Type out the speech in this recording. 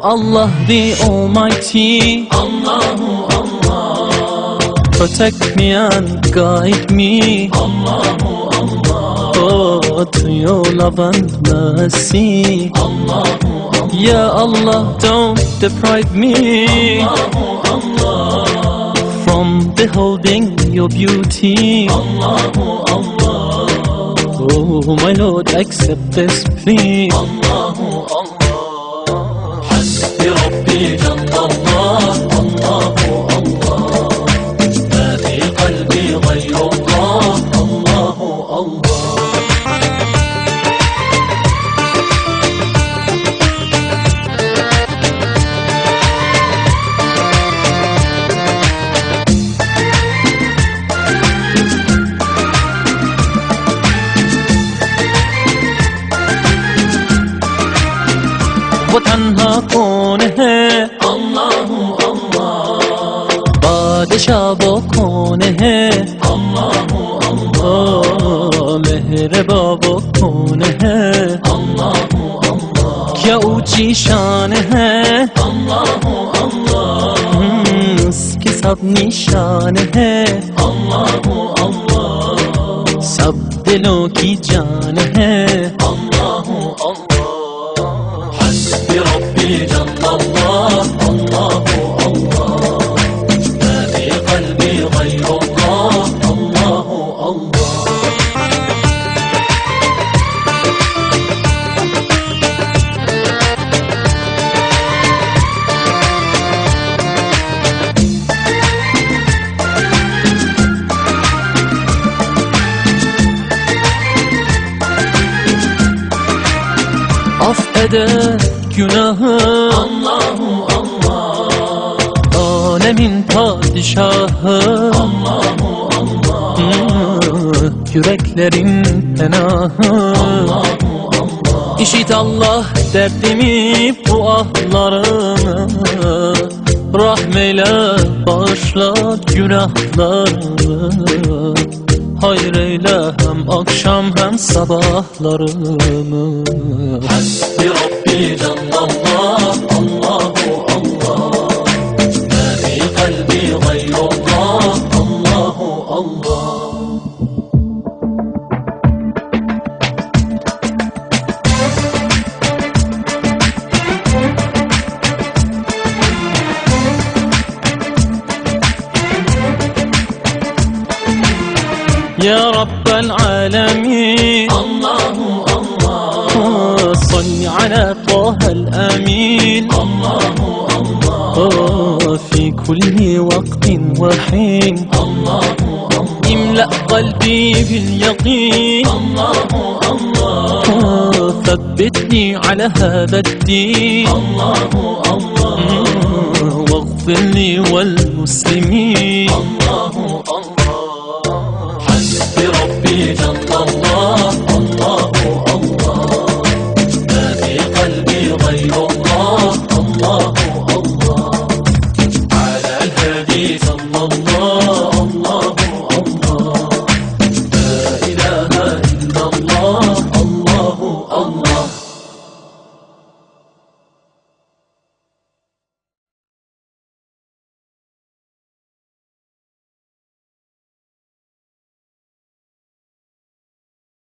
Allah the Almighty, Allahu Allah, protect me and guide me, Allahu Allah, oh, to your love and mercy. Allahu Allah, Ya Allah, don't deprive me Allahu Allah, from beholding your beauty. Allahu Allah, Oh my Lord, accept this plea. Allahu Allah. حسبي ربي جل الله، Allahu Allah, ما في قلبي غير الله، Allahu Allah. वो तन्हा कौन है, Allahu Allah, बादशाह वो कौन है, Allahu Allah, ओ मेहरबा वो कौन है, Allahu Allah, क्या ऊंची शान है, Allahu Allah, उसकी सब निशान है, Allahu Allah, सब दिलों की जान है. Allahu Allah. حسبي ربي جل الله، Allahu Allah، ما في قلبي غير الله، Allahu Allah. Af eder günahı Allahu Allah, alemin padişahı, Allahu Allah, yüreklerin penahı. Allahu Allah, İşit Allah derdimi, bu ahlarımı, rahmeyle bağışla günahlarımı. Hayır eyle hem akşam hem sabahlarımı. حسبي ربي جل الله، Allahu Allah، ما في قلبي غير الله، Allahu Allah. يا رب العالمين، Allahu Allah، صل على طه الأمين، Allahu Allah، في كل وقت وحين. Allahu Allah، املأ قلبي باليقين، Allahu Allah، ثبتني على هذا الدين، Allahu Allah، واغفر لي والمسلمين. Allahu Allah. حسبي ربي جل الله، Allahu Allah، ما في قلبي غير الله، Allahu Allah. على الهادي صلى الله